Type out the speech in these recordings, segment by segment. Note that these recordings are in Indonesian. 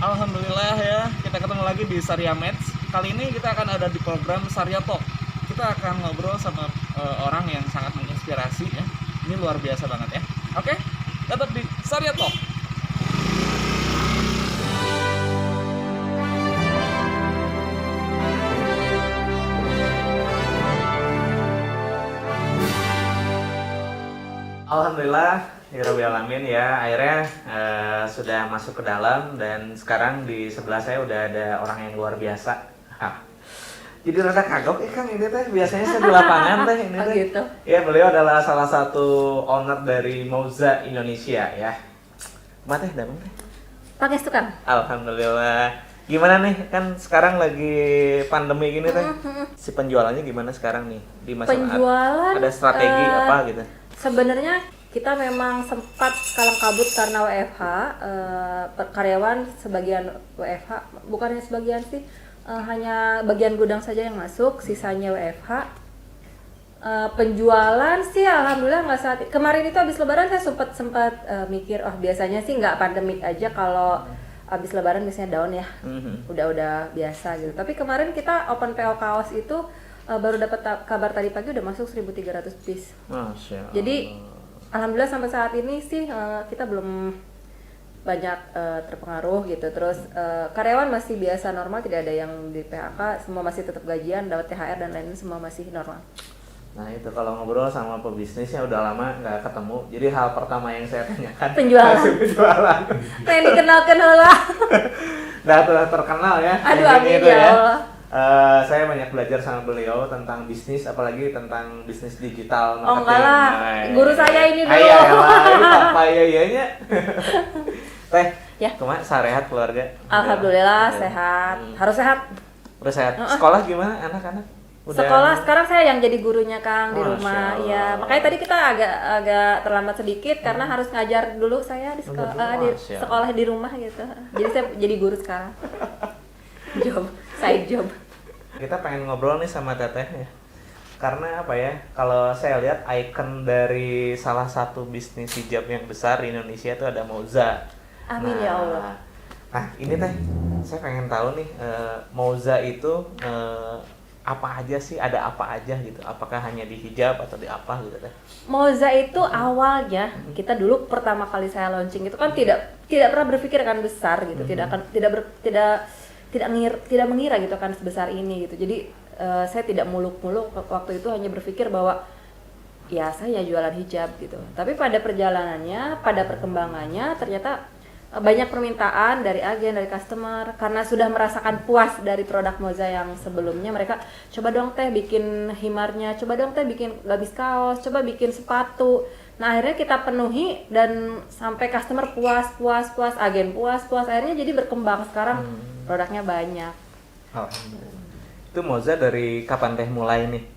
Alhamdulillah ya, kita ketemu lagi di Saria Match. Kali ini kita akan ada di program Saria Talk. Kita akan ngobrol sama orang yang sangat menginspirasi ya. Ini luar biasa banget ya. Oke, tetap di Saria Talk. Alhamdulillah, ya Rabbil Alamin ya, akhirnya sudah masuk ke dalam dan sekarang di sebelah saya udah ada orang yang luar biasa. Jadi rada kagok Kang ini teh, biasanya saya di lapangan teh ini teh. Gitu. Ya, beliau adalah salah satu owner dari Mouza Indonesia ya. Kumaha teh damang teh? Pakai itu Kang. Alhamdulillah. Gimana nih, kan sekarang lagi pandemi gini teh. Si penjualannya gimana sekarang nih di masyarakat? Penjualan Ada strategi apa gitu? Sebenarnya kita memang sempat kalang kabut karena WFH, karyawan sebagian WFH, bukannya sebagian sih, hanya bagian gudang saja yang masuk, sisanya WFH. Penjualan sih alhamdulillah nggak saat kemarin itu habis lebaran saya sempat mikir, oh biasanya sih nggak pandemik aja kalau habis lebaran biasanya down ya, udah biasa gitu. Tapi kemarin kita open PO kaos itu baru dapat kabar tadi pagi udah masuk 1.300 piece. Masya Allah. Jadi alhamdulillah sampai saat ini sih kita belum banyak terpengaruh gitu. Terus karyawan masih biasa normal, tidak ada yang di PHK, semua masih tetap gajian, dapat THR dan lain-lain, semua masih normal. Nah itu kalau ngobrol sama pebisnisnya udah lama nggak ketemu, jadi hal pertama yang saya tanyakan Penjualan. hasil penjualan. Pengen dikenalkan lah. Nah sudah terkenal ya. Aduh kayak amin gitu ya Allah. Saya banyak belajar sama beliau tentang bisnis, apalagi tentang bisnis digital marketing. Oh enggak lah, guru saya ini dulu. Iya lah, ini apa ya. Teh, Ya. kemana sarehat keluarga? Alhamdulillah sehat, harus sehat. Udah sehat. Sekolah gimana anak-anak? Sekolah sekarang saya yang jadi gurunya Kang di Masya rumah. Allah. Ya, makanya tadi kita agak terlambat sedikit karena harus ngajar dulu saya di sekolah di Masya Allah. sekolah di rumah gitu. Jadi saya jadi guru sekarang. Side job. Kita pengen ngobrol nih sama Teteh ya. Karena apa ya? Kalau saya lihat ikon dari salah satu bisnis hijab yang besar di Indonesia itu ada Mouza. Amin ya Allah. Nah, ini Teh, saya pengen tahu nih Mouza itu apa aja sih? Ada apa aja gitu? Apakah hanya di hijab atau di apa gitu Teh? Mouza itu awalnya kita dulu pertama kali saya launching itu kan tidak pernah berpikir akan besar gitu, tidak mengira gitu kan sebesar ini gitu. Jadi saya tidak muluk-muluk waktu itu, hanya berpikir bahwa ya saya jualan hijab gitu. Tapi pada perjalanannya, pada perkembangannya ternyata banyak permintaan dari agen, dari customer karena sudah merasakan puas dari produk Mouza yang sebelumnya. Mereka coba dong Teh bikin himarnya, coba dong Teh bikin gabis kaos, coba bikin sepatu. Nah akhirnya kita penuhi dan sampai customer puas, agen puas. Akhirnya jadi berkembang, sekarang produknya banyak. Alhamdulillah. Itu Mouza dari kapan Teh mulai nih?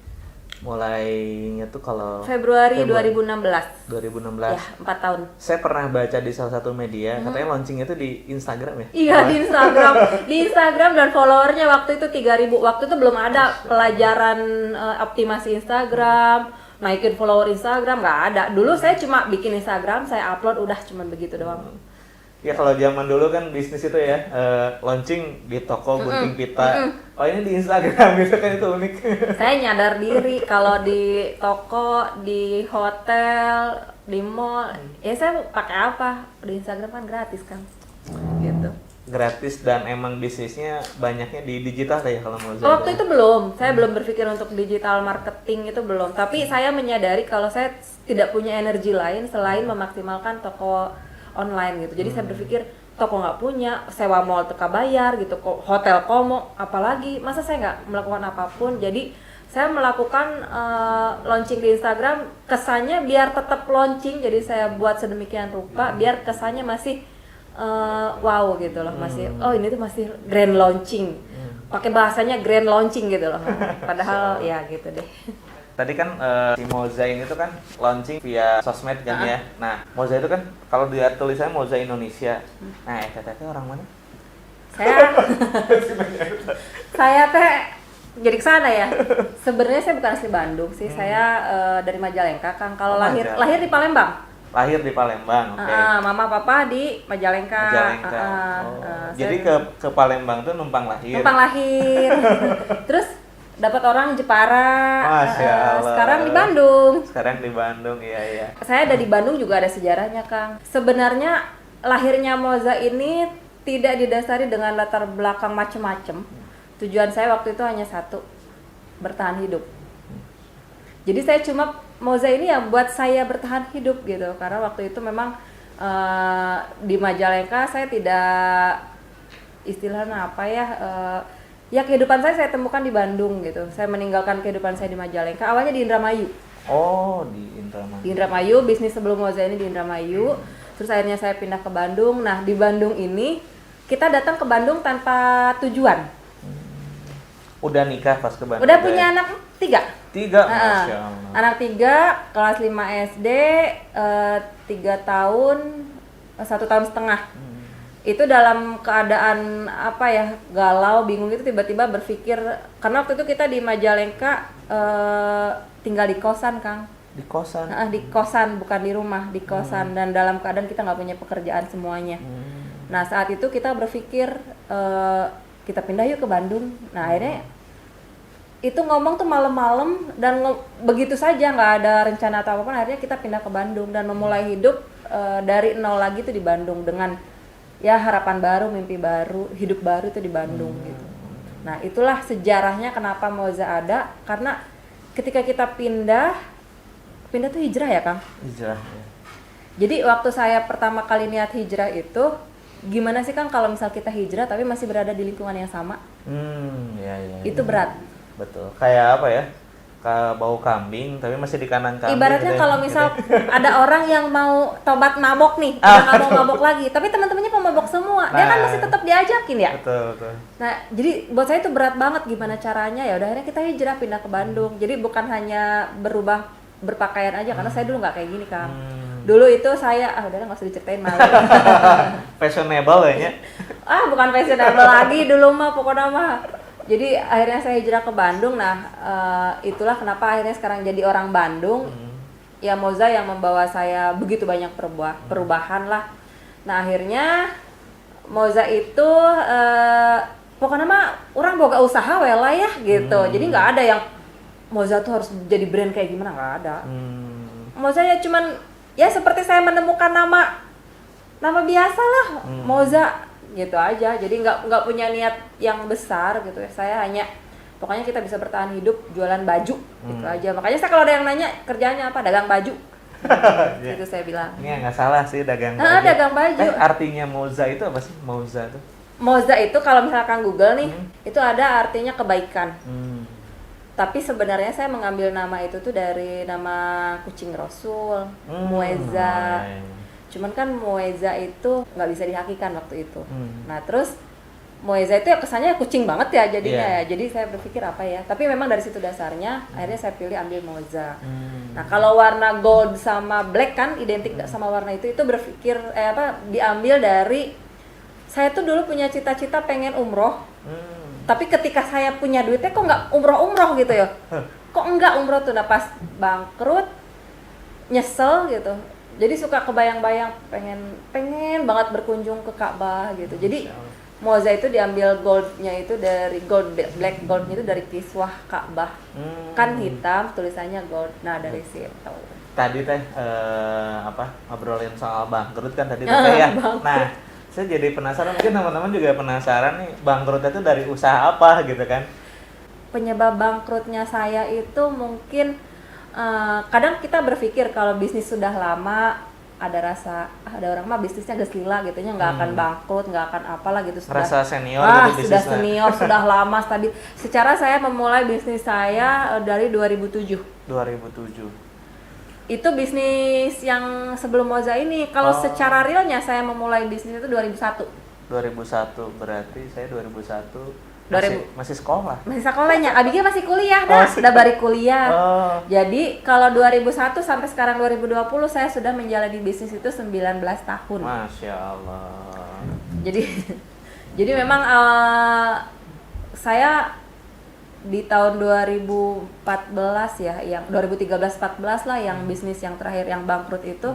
Mulainya tuh kalau Februari 2016. 2016. Ya, 4 tahun. Saya pernah baca di salah satu media, katanya launchingnya itu di Instagram ya? Iya, di Instagram. Di Instagram dan followernya waktu itu 3.000. Waktu itu belum ada pelajaran optimasi Instagram, naikin follower Instagram, nggak ada. Dulu saya cuma bikin Instagram, saya upload, udah cuman begitu doang. Ya kalau zaman dulu kan bisnis itu ya, launching di toko gunting pita. Oh ini di Instagram gitu kan, itu unik. Saya nyadar diri kalau di toko, di hotel, di mall, ya saya pakai apa? Di Instagram kan gratis kan, gitu. Gratis dan emang bisnisnya banyaknya di digital ya kalau mau Waktu itu belum, saya belum berpikir untuk digital marketing, itu belum. Tapi saya menyadari kalau saya tidak punya energi lain selain memaksimalkan toko online gitu. Jadi saya berpikir toko nggak punya, sewa mall teka bayar gitu, hotel komo, apalagi masa saya nggak melakukan apapun. Jadi saya melakukan launching di Instagram, kesannya biar tetap launching. Jadi saya buat sedemikian rupa biar kesannya masih wow gitu loh, masih oh ini tuh masih grand launching. Pakai bahasanya grand launching gitu loh. Padahal ya gitu deh. Tadi kan si Mouza ini tuh kan launching via sosmed kan ya. Nah, Mouza itu kan kalau dia tulisannya Mouza Indonesia. Nah, Teteh orang mana? Saya teh jadi kesana ya. Sebenarnya saya bukan asli Bandung sih. Saya dari Majalengka, Kang. Kalau lahir di Palembang. Lahir di Palembang, oke. Mama papa di Majalengka. Majalengka. Jadi ke Palembang tuh numpang lahir. Numpang lahir. Terus dapat orang Jepara. Masya Allah. Sekarang di Bandung. Sekarang di Bandung, iya. Saya ada di Bandung juga ada sejarahnya, Kang. Sebenarnya lahirnya Moza ini tidak didasari dengan latar belakang macem-macem. Tujuan saya waktu itu hanya satu, bertahan hidup. Jadi saya cuma Moza ini ya buat saya bertahan hidup gitu, karena waktu itu memang di Majalengka saya tidak istilahnya apa ya, ya kehidupan saya temukan di Bandung gitu. Saya meninggalkan kehidupan saya di Majalengka, awalnya di Indramayu. Oh, di Indramayu. Di Indramayu, bisnis sebelum Moza ini di Indramayu. Terus akhirnya saya pindah ke Bandung. Nah, di Bandung ini kita datang ke Bandung tanpa tujuan. Udah nikah pas ke Bandung? Udah punya anak 3. 3, Masya Allah. Anak 3, kelas 5 SD, 3 tahun, 1 tahun setengah. Itu dalam keadaan apa ya, galau, bingung itu tiba-tiba berpikir, karena waktu itu kita di Majalengka tinggal di kosan, Kang. Di kosan? Di kosan, bukan di rumah, di kosan. Dan dalam keadaan kita nggak punya pekerjaan semuanya. Nah, saat itu kita berpikir kita pindah yuk ke Bandung. Nah, akhirnya itu ngomong tuh malam-malam dan begitu saja, nggak ada rencana atau apapun. Akhirnya kita pindah ke Bandung dan memulai hidup dari nol lagi tuh di Bandung dengan ya harapan baru, mimpi baru, hidup baru itu di Bandung gitu. Nah, itulah sejarahnya kenapa Moza ada, karena ketika kita pindah tuh hijrah ya, Kang? Hijrah, ya. Jadi waktu saya pertama kali niat hijrah itu, gimana sih, Kang, kalau misal kita hijrah tapi masih berada di lingkungan yang sama? Ya. Itu berat. Betul. Kayak apa ya? Kayak bau kambing tapi masih di kanan kambing. Ibaratnya gitu, kalau misal ada orang yang mau tobat mabok nih, udah nggak mau mabok lagi, tapi teman-temannya pemabok semua, dia kan masih tetap diajakin ya. Betul. Nah, jadi buat saya itu berat banget gimana caranya. Ya udah akhirnya kita hijrah pindah ke Bandung. Jadi bukan hanya berubah berpakaian aja, karena saya dulu nggak kayak gini, Kang. Dulu itu saya udah nggak usah diceritain malu. Fashionable ya. Bukan fashionable lagi dulu mah, pokoknya mah. Jadi akhirnya saya hijrah ke Bandung. Nah, itulah kenapa akhirnya sekarang jadi orang Bandung. Ya Moza yang membawa saya begitu banyak perubahan lah. Nah, akhirnya Moza itu pokoknya mah orang boga usaha we lah ya gitu. Jadi nggak ada yang Moza tuh harus jadi brand kayak gimana, nggak ada. Moza ya cuman ya seperti saya menemukan nama biasa lah, Moza gitu aja. Jadi nggak punya niat yang besar gitu ya. Saya hanya pokoknya kita bisa bertahan hidup jualan baju gitu aja. Makanya saya kalau ada yang nanya kerjaannya apa, dagang baju. Gitu saya bilang. Ini nggak salah sih, dagang baju. Dagang baju. Artinya Moza itu apa sih? Moza tuh? Moza itu kalau misalkan Google nih, itu ada artinya kebaikan. Tapi sebenarnya saya mengambil nama itu tuh dari nama kucing Rasul, Mueza. Cuman kan Mueza itu nggak bisa dihakikan waktu itu. Nah terus Mueza itu ya kesannya kucing banget ya jadinya ya. Jadi saya berpikir apa ya. Tapi memang dari situ dasarnya akhirnya saya pilih ambil Moza. Nah kalau warna gold sama black kan identik sama warna itu berpikir diambil dari saya tuh dulu punya cita-cita pengen umroh. Tapi ketika saya punya duitnya kok nggak umroh gitu ya. Kok enggak umroh tuh. Nah pas bangkrut nyesel gitu. Jadi suka kebayang-bayang pengen banget berkunjung ke Ka'bah gitu. Jadi Moza itu diambil goldnya itu dari black goldnya itu dari kiswah Ka'bah. Kan hitam tulisannya gold. Nah dari situ. Tadi teh ngobrolin soal bangkrut kan tadi teh ya. Nah, saya jadi penasaran, mungkin teman-teman juga penasaran nih, bangkrutnya itu dari usaha apa gitu kan? Penyebab bangkrutnya saya itu mungkin kadang kita berpikir kalau bisnis sudah lama ada rasa ada orang mah bisnisnya geus lila gitu nya nggak akan bangkrut, nggak akan apalah gitu, sudah rasa senior gitu sudah senior sudah lama tadi. Secara saya memulai bisnis saya dari 2007. Itu bisnis yang sebelum Moza ini. Kalau secara realnya saya memulai bisnis itu 2001. 2001 berarti saya 2001 masih sekolah. Masih sekolahnya. Abignya masih kuliah dah, sudah balik kuliah. Jadi kalau 2001 sampai sekarang 2020 saya sudah menjalani bisnis itu 19 tahun. Masya Allah. Jadi memang saya di tahun 2014 ya, yang 2013-14 lah yang bisnis yang terakhir yang bangkrut itu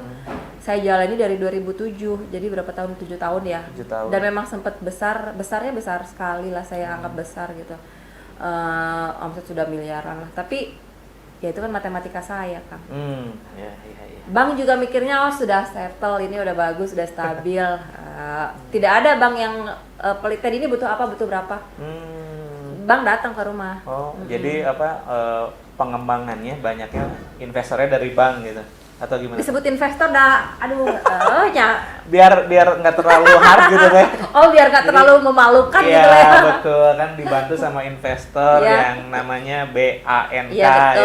saya jalani dari 2007, jadi berapa tahun? 7 tahun ya. 7 tahun. Dan memang sempat besarnya besar sekali lah, saya anggap besar gitu. Omset sudah miliaran lah. Tapi ya itu kan matematika saya, Kang. Ya. Bank juga mikirnya sudah settle, ini udah bagus, sudah stabil. Tidak ada bank yang pelit, ini butuh apa, butuh berapa. Bank datang ke rumah. Jadi pengembangannya banyaknya investornya dari bank gitu atau gimana? Disebut investor aduh, biar nggak terlalu hard gitu deh. Biar nggak terlalu memalukan gitu ya. Iya betul, kan dibantu sama investor yang namanya BANK ya.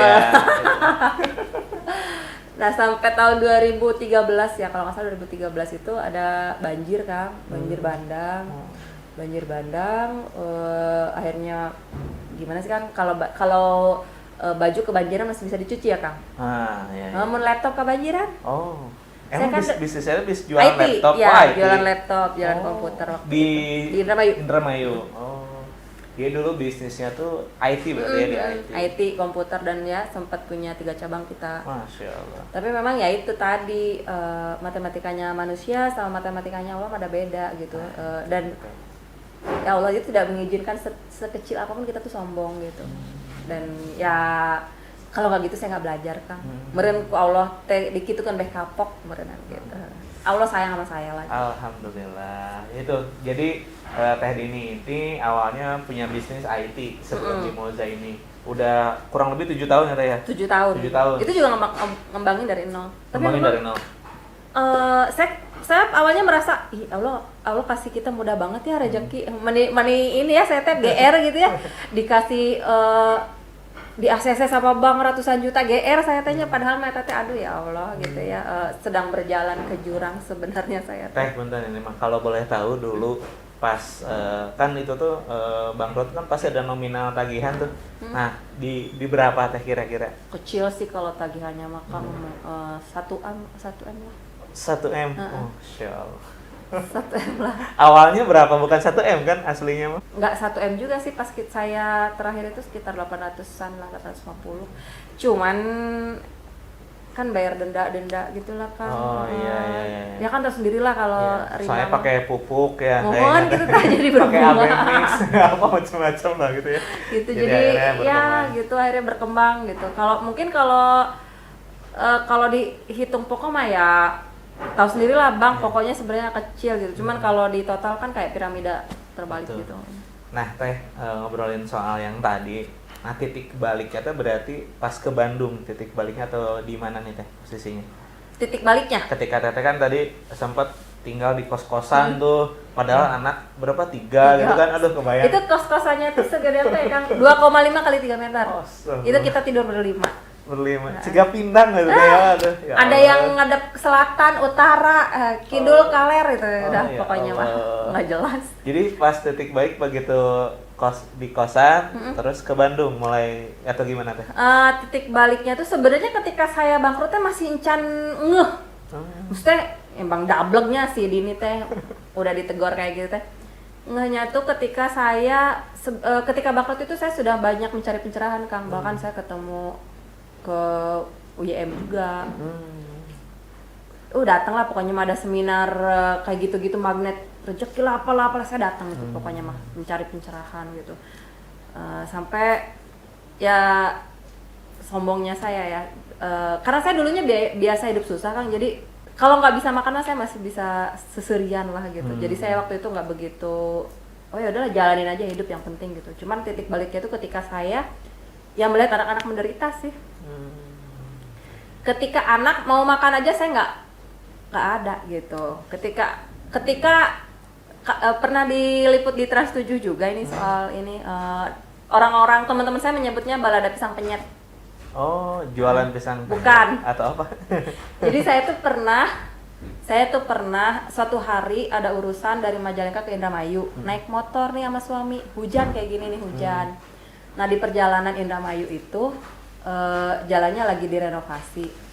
Nah sampai tahun 2013 ya, kalau nggak salah 2013 itu ada banjir kan, banjir bandang, akhirnya gimana sih kan, kalau baju kebanjiran masih bisa dicuci ya, Kang. Iya. Namun laptop kebanjiran. Emang kan bisnis saya jualan IT, laptop? ya, jualan laptop, jualan komputer waktu di Indramayu. Indramayu. Dia dulu bisnisnya tuh IT berarti ya, di IT. IT, komputer, dan ya sempat punya 3 cabang kita. Masya Allah. Tapi memang ya itu tadi, matematikanya manusia sama matematikanya Allah pada beda gitu. Dan ya Allah itu tidak mengizinkan sekecil apapun kita tuh sombong gitu. Dan ya kalau nggak gitu saya nggak belajar, Kang. Meren ku Allah dikit kan beh kapok merenan gitu. Allah sayang sama saya lagi. Alhamdulillah. Itu jadi Teh Dini ini awalnya punya bisnis IT sebelum di Moza ini. Udah kurang lebih 7 tahun ya Teh ya? 7 tahun. 7 tahun. Itu juga ngembangin dari nol. Ngembangin dari nol. Saya awalnya merasa, Allah kasih kita mudah banget ya rezeki. Money ini ya, saya teh GR gitu ya. Dikasih di ACC sama bank ratusan juta GR saya tanya, padahal mata teh aduh ya Allah gitu ya, sedang berjalan ke jurang sebenarnya saya Teh bentar ini mah, kalau boleh tahu dulu pas kan itu tuh bangkrut kan pasti ada nominal tagihan tuh. Nah di berapa Teh kira-kira? Kecil sih kalau tagihannya mah, Kang, 1M lah. 1M. Masya Allah. 1M lah. Awalnya berapa? Bukan 1M kan aslinya mah? Nggak 1M juga sih, pas saya terakhir itu sekitar 800-an lah, 850. Cuman kan bayar denda gitulah, Kang. Iya. Ya kan tahu sendirilah kalau soalnya pakai pupuk ya. Mohon gitu kan jadi berbunga. Pakai Abemix apa macam-macam lah gitu ya. Gitu jadi ya gitu akhirnya berkembang gitu. Kalau dihitung pokok mah ya tahu sendirilah bank, pokoknya sebenarnya kecil gitu. Cuman kalau di total kan kayak piramida terbalik. Betul. Gitu. Nah Teh, ngobrolin soal yang tadi, nah titik baliknya tuh berarti pas ke Bandung, titik baliknya atau di mana nih Teh posisinya? Titik baliknya? Ketika Teteh kan tadi sempat tinggal di kos-kosan tuh, padahal anak berapa? 3 gitu kan, aduh kebayang. Itu kos-kosannya tuh segede apa ya, Kang? 2,5 kali 3 meter. Itu kita tidur berlima. Ciga pindang gitu ya. Ada yang ngadep ke selatan, utara, kidul, kaler itu udah pokoknya mah nggak jelas. Jadi pas titik baik begitu di kosan, terus ke Bandung mulai atau gimana Teh? Titik baliknya tuh sebenarnya ketika saya bangkrutnya masih encan ngeh. Maksudnya emang dableknya sih Dini teh udah ditegur kayak gitu teh. Ngehnya tuh ketika saya ketika bangkrut itu saya sudah banyak mencari pencerahan, Kang. Bahkan saya ketemu ke UYM juga. Datang lah pokoknya mah ada seminar kayak gitu-gitu, magnet rezeki lah apalah saya datang itu pokoknya mah mencari pencerahan gitu. Sampai ya sombongnya saya ya, karena saya dulunya biasa hidup susah, Kang. Jadi kalau nggak bisa makan saya masih bisa seserian lah gitu. Jadi saya waktu itu nggak begitu, ya udahlah jalanin aja hidup yang penting gitu. Cuman titik baliknya itu ketika saya yang melihat anak-anak menderita sih. Ketika anak mau makan aja saya nggak ada gitu. Ketika pernah diliput di Trans 7 juga ini soal ini, orang-orang teman-teman saya menyebutnya balada pisang penyet. Jualan pisang bukan atau apa? Jadi saya tuh pernah suatu hari ada urusan dari Majalengka ke Indramayu, naik motor nih sama suami, hujan kayak gini nih, hujan. Nah di perjalanan Indramayu itu jalannya lagi direnovasi.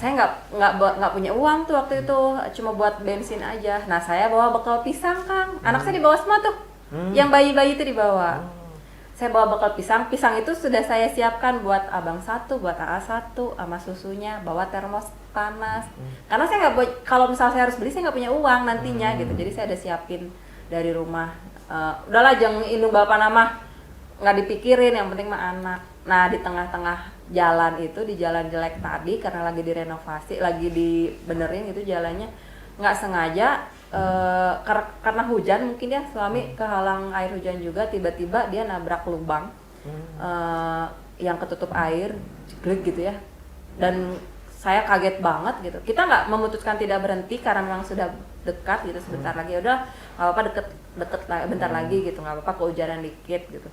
Saya nggak punya uang tuh waktu itu, cuma buat bensin aja. Nah saya bawa bekal pisang, Kang. Anak saya dibawa semua tuh, yang bayi-bayi itu dibawa. saya bawa bekal pisang. Pisang itu sudah saya siapkan buat abang satu, buat AA satu, sama susunya, bawa termos panas. Karena saya nggak, kalau misalnya saya harus beli, saya nggak punya uang nantinya gitu. Jadi saya udah siapin dari rumah. Udahlah jangan indung bapak nama, nggak dipikirin, yang penting mah anak. Nah di tengah-tengah jalan itu, di jalan jelek tadi karena lagi direnovasi, lagi dibenerin gitu jalannya, nggak sengaja. Karena hujan mungkin ya, suami kehalang air hujan juga, tiba-tiba dia nabrak lubang yang ketutup air, jeglek gitu ya, dan saya kaget banget gitu. Kita nggak memutuskan tidak berhenti karena memang sudah dekat gitu, sebentar lagi udah nggak apa-apa, deket bentar lagi gitu, nggak apa-apa kehujanan dikit gitu.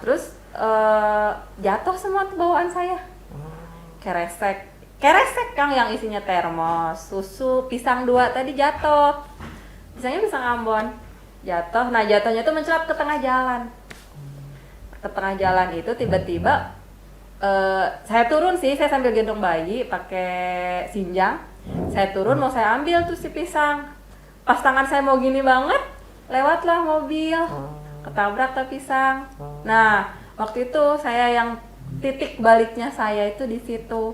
Terus jatuh semua bawaan saya, keresek Kang, yang isinya termos, susu, pisang 2 tadi jatuh. Pisangnya pisang Ambon. Jatuh. Nah, jatuhnya tuh mencelat ke tengah jalan. Ke tengah jalan itu tiba-tiba saya turun sih, saya sambil gendong bayi pakai sinjang. Saya turun mau saya ambil tuh si pisang. Pas tangan saya mau gini banget, lewatlah mobil. Ketabrak tuh pisang. Nah, waktu itu saya yang titik baliknya saya itu di situ.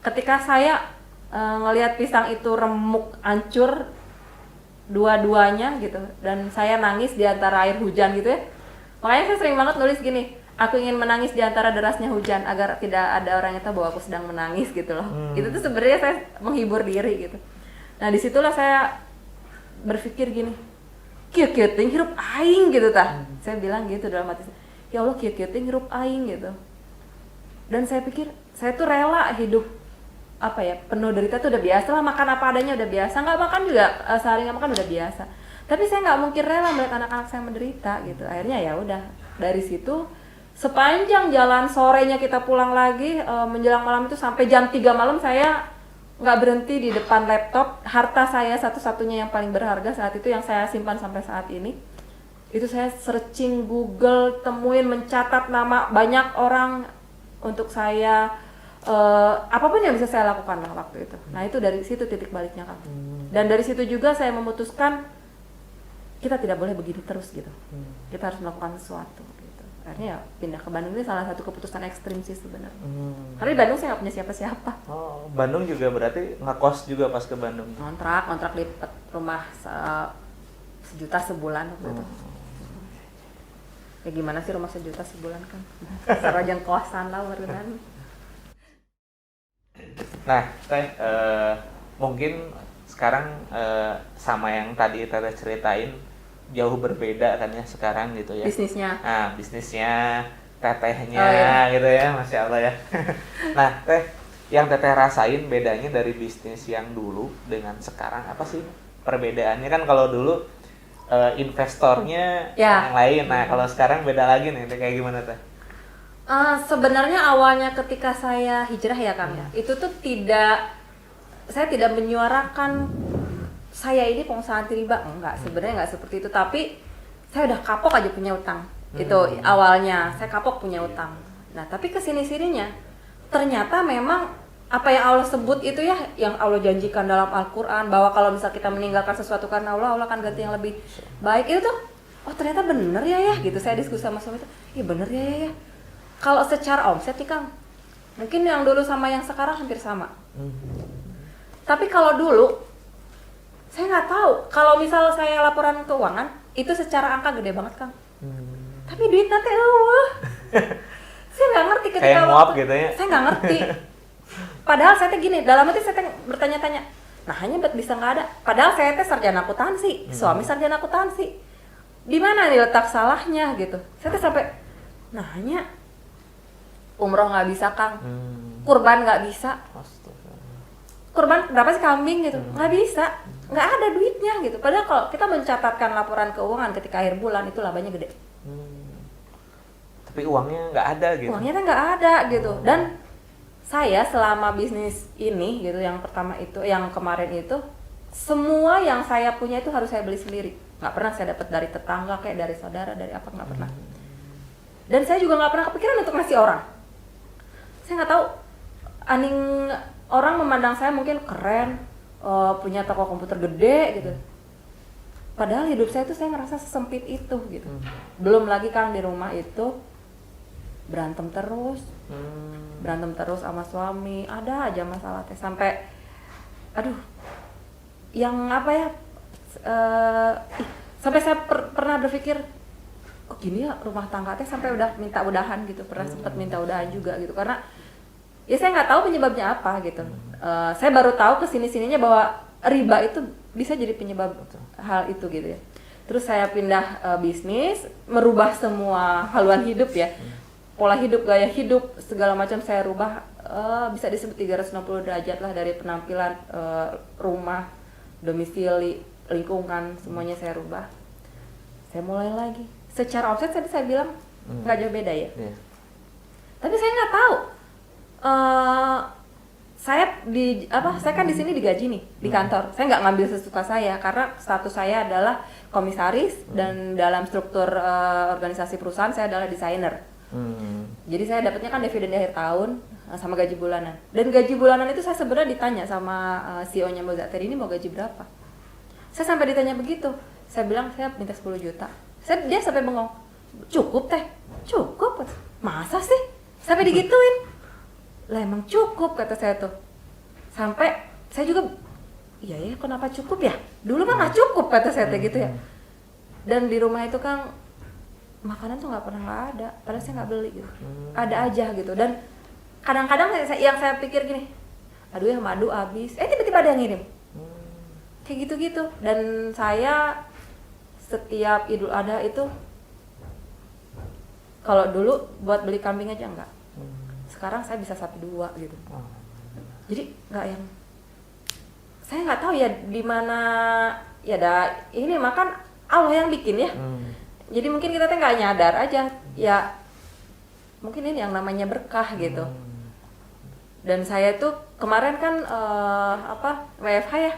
Ketika saya ngelihat pisang itu remuk, hancur dua-duanya gitu, dan saya nangis di antara air hujan gitu ya. Makanya saya sering banget nulis gini, aku ingin menangis di antara derasnya hujan agar tidak ada orang yang tahu bahwa aku sedang menangis gitu loh. Itu tuh sebenarnya saya menghibur diri gitu. Nah disitulah saya berpikir gini, kieu-kieu ting hirup aing gitu tah. Saya bilang gitu dalam hati, ya Allah kieu-kieu ting hirup aing gitu. Dan saya pikir saya tuh rela hidup apa ya, penuh derita tuh udah biasa lah, makan apa adanya udah biasa, nggak makan juga sehari nggak makan udah biasa. Tapi saya nggak mungkin rela melihat anak-anak saya menderita gitu. Akhirnya ya udah, dari situ sepanjang jalan, sorenya kita pulang lagi, menjelang malam itu sampai jam 3 malam saya nggak berhenti di depan laptop. Harta saya satu-satunya yang paling berharga saat itu, yang saya simpan sampai saat ini, itu saya searching Google, temuin, mencatat nama banyak orang untuk saya, apapun yang bisa saya lakukan lah waktu itu. Nah itu dari situ titik baliknya Kang. Dan dari situ juga saya memutuskan kita tidak boleh begini terus gitu. Kita harus melakukan sesuatu gitu. Akhirnya ya pindah ke Bandung, ini salah satu keputusan ekstrim sih sebenarnya. Karena di Bandung saya nggak punya siapa-siapa. Oh, Bandung juga berarti ngekos juga pas ke Bandung? Kontrak di rumah 1 juta sebulan waktu itu. Ya gimana sih rumah 1 juta sebulan kan? Sarajang kosan lah warunan. Nah, Teh, mungkin sekarang sama yang tadi Teteh ceritain jauh berbeda kan ya sekarang gitu ya. Bisnisnya. Nah, bisnisnya, Tetehnya Oh, iya. gitu ya, Masya Allah ya. Nah, Teh, yang Teteh rasain bedanya dari bisnis yang dulu dengan sekarang apa sih perbedaannya? Kan kalau dulu investornya Ya. yang lain, nah kalau sekarang beda lagi nih, Teh, kayak gimana Teh? Sebenarnya awalnya ketika saya hijrah ya Kang ya, itu tuh saya tidak menyuarakan saya ini pengusaha anti riba, enggak, sebenarnya enggak seperti itu, tapi saya udah kapok aja punya utang. Itu awalnya saya kapok punya utang. Nah tapi kesini-sininya ternyata memang apa yang Allah sebut itu ya, yang Allah janjikan dalam Al-Quran, bahwa kalau misal kita meninggalkan sesuatu karena Allah akan ganti yang lebih baik, itu tuh oh ternyata bener ya gitu. Saya diskusi sama suami itu, iya bener ya. Kalau secara omset nih Kang, mungkin yang dulu sama yang sekarang hampir sama. Tapi kalau dulu, saya nggak tahu. Kalau misal saya laporan keuangan, itu secara angka gede banget Kang. Tapi duit nanti saya nggak ngerti ketika Kayak nguap gitu ya? Saya nggak ngerti. Padahal saya teh gini, dalam hati saya teh bertanya-tanya, nah hanya bisa nggak ada. Padahal saya teh sarjana akuntansi, suami sarjana akuntansi. Di mana nih letak salahnya gitu? Saya teh sampai, nah hanya umroh nggak bisa Kang, kurban nggak bisa. Kurban berapa sih kambing gitu, nggak bisa, nggak ada duitnya gitu. Padahal kalau kita mencatatkan laporan keuangan ketika akhir bulan itu labanya gede. Tapi uangnya nggak ada gitu. Uangnya kan nggak ada gitu. Dan saya selama bisnis ini gitu, yang pertama itu, yang kemarin itu, semua yang saya punya itu harus saya beli sendiri. Nggak pernah saya dapat dari tetangga, kayak dari saudara, dari apa, nggak pernah. Dan saya juga nggak pernah kepikiran untuk ngasih orang. Saya nggak tahu, orang memandang saya mungkin keren, punya toko komputer gede gitu. padahal hidup saya tuh saya ngerasa sesempit itu gitu. Belum lagi Kang di rumah itu berantem terus sama suami, ada aja masalah teh sampai aduh yang apa ya sampai saya pernah berpikir kok gini ya rumah tangga teh, sampai udah minta udahan gitu, pernah sempat minta udahan juga gitu karena ya saya nggak tahu penyebabnya apa gitu. Saya baru tahu kesini-sininya bahwa riba itu bisa jadi penyebab hal itu gitu ya. Terus saya pindah bisnis, merubah semua haluan hidup ya, pola hidup, gaya hidup, segala macam saya rubah, bisa disebut 360 derajat lah, dari penampilan, rumah, domisili, lingkungan, semuanya saya rubah. Saya mulai lagi. Secara omset tadi saya bilang nggak jauh beda ya. Tapi saya nggak tahu. Saya kan di sini digaji nih di kantor. Saya nggak ngambil sesuka saya karena status saya adalah komisaris dan dalam struktur organisasi perusahaan saya adalah desainer. Jadi saya dapatnya kan dividen di akhir tahun sama gaji bulanan. Dan gaji bulanan itu saya sebenarnya ditanya sama CEO-nya Mozart, ini mau gaji berapa? Saya sampai ditanya begitu. Saya bilang saya minta 10 juta. Dia sampai bengong. Cukup teh? Cukup? Masa sih? Sampai digituin. Lah emang cukup kata saya tuh. Sampai saya juga iya ya kenapa cukup ya? Dulu mah nggak cukup kata saya tuh gitu ya. Dan di rumah itu kan makanan tuh nggak pernah nggak ada, padahal saya nggak beli gitu. Ada aja gitu. Dan kadang-kadang yang saya pikir gini, aduh yang madu habis, tiba-tiba ada yang ngirim. Kayak gitu-gitu. Dan saya setiap Idul Adha itu, kalau dulu buat beli kambing aja enggak, sekarang saya bisa 1-2 gitu. Jadi nggak yang, saya nggak tahu ya di mana ya ini makan Allah yang bikin ya. Jadi mungkin kita tuh nggak nyadar aja ya, mungkin ini yang namanya berkah gitu. Dan saya tuh kemarin kan WFH ya.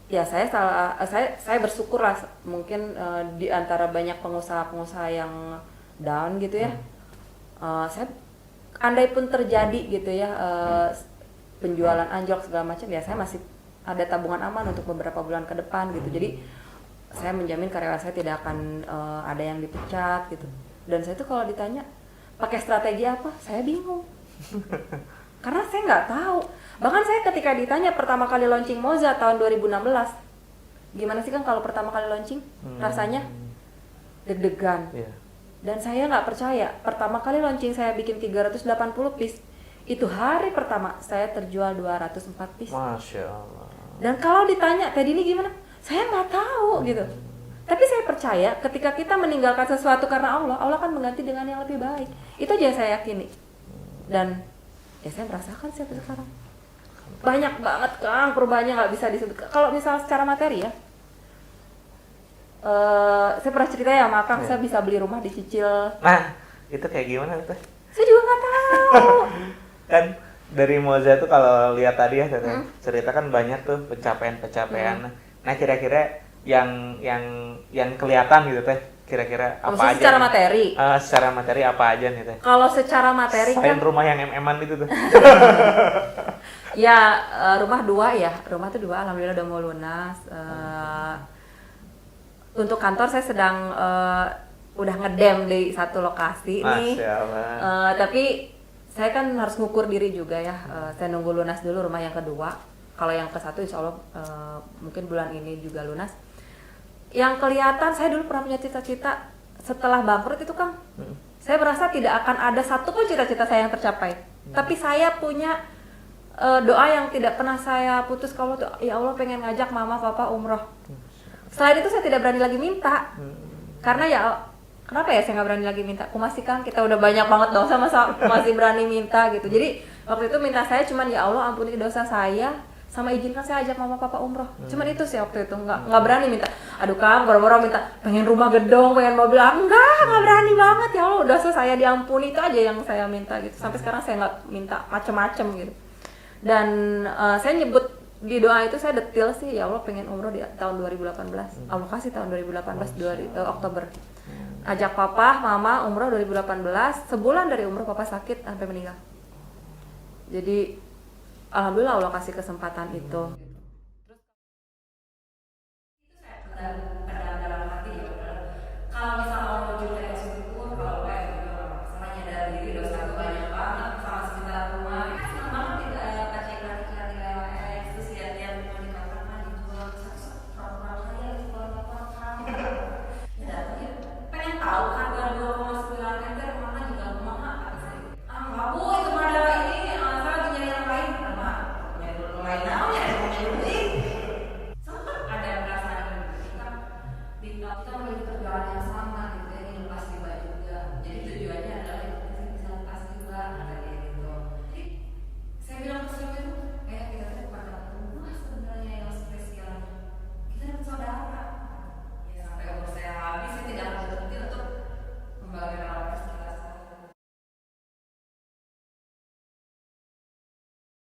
Ya saya bersyukur lah mungkin di antara banyak pengusaha-pengusaha yang down gitu ya. Saya andai pun terjadi gitu ya penjualan anjlok segala macam, ya saya masih ada tabungan aman untuk beberapa bulan ke depan gitu. Jadi saya menjamin karyawan saya tidak akan ada yang dipecat gitu. Dan saya tuh kalau ditanya pakai strategi apa, saya bingung. Karena saya nggak tahu. Bahkan saya ketika ditanya pertama kali launching Moza tahun 2016, gimana sih kan kalau pertama kali launching rasanya deg-degan. Dan saya nggak percaya, pertama kali launching saya bikin 380 piece, itu hari pertama saya terjual 204 piece. Masya Allah. Dan kalau ditanya tadi ini gimana, saya nggak tahu gitu. Tapi saya percaya ketika kita meninggalkan sesuatu karena Allah, Allah akan mengganti dengan yang lebih baik. Itu aja yang saya yakini. Dan ya saya merasakan sampai sekarang. Banyak banget Kang, perubahannya nggak bisa disebut. Kalau misalnya secara materi ya, saya pernah cerita ya sama Kang, saya bisa beli rumah dicicil. Nah, itu kayak gimana itu? Saya juga nggak tahu. Kan dari Moza tuh kalau lihat tadi ya cerita kan banyak tuh pencapaian. Nah, kira-kira yang kelihatan gitu teh, kira-kira apa aja? Secara materi. Secara materi apa aja nih teh? Kalau secara materi selain kan rumah yang MM-an itu tuh. ya rumah 2 ya. Rumah tuh 2 alhamdulillah udah mau lunas. Untuk kantor saya sedang udah ngedem di satu lokasi nih. Tapi saya kan harus ngukur diri juga ya. Saya nunggu lunas dulu rumah yang kedua. Kalau yang ke satu insya Allah mungkin bulan ini juga lunas. Yang kelihatan, saya dulu pernah punya cita-cita setelah bangkrut itu Kang. Saya merasa tidak akan ada satupun cita-cita saya yang tercapai. Tapi saya punya doa yang tidak pernah saya putus, kalau tuh ya Allah pengen ngajak mama papa umroh. Selain itu saya tidak berani lagi minta. Karena ya kenapa ya saya nggak berani lagi minta? Masih kan kita udah banyak banget dosa, masa masih berani minta gitu. Jadi waktu itu minta saya cuman ya Allah ampuni dosa saya, sama izinkan saya ajak mama papa umroh. Cuman itu sih waktu itu, nggak berani minta. Aduh Kang, boro-boro minta pengen rumah gedong, pengen mobil, nggak berani banget ya Allah, dosa saya diampuni, itu aja yang saya minta gitu. Sampai sekarang saya nggak minta macem-macem gitu. Dan saya nyebut di doa itu saya detail sih, ya Allah pengen umroh di tahun 2018. Allah kasih tahun 2018 Oktober. Ajak papa, mama umroh 2018. Sebulan dari umroh papa sakit sampai meninggal. Jadi alhamdulillah Allah kasih kesempatan itu. Sama-sama.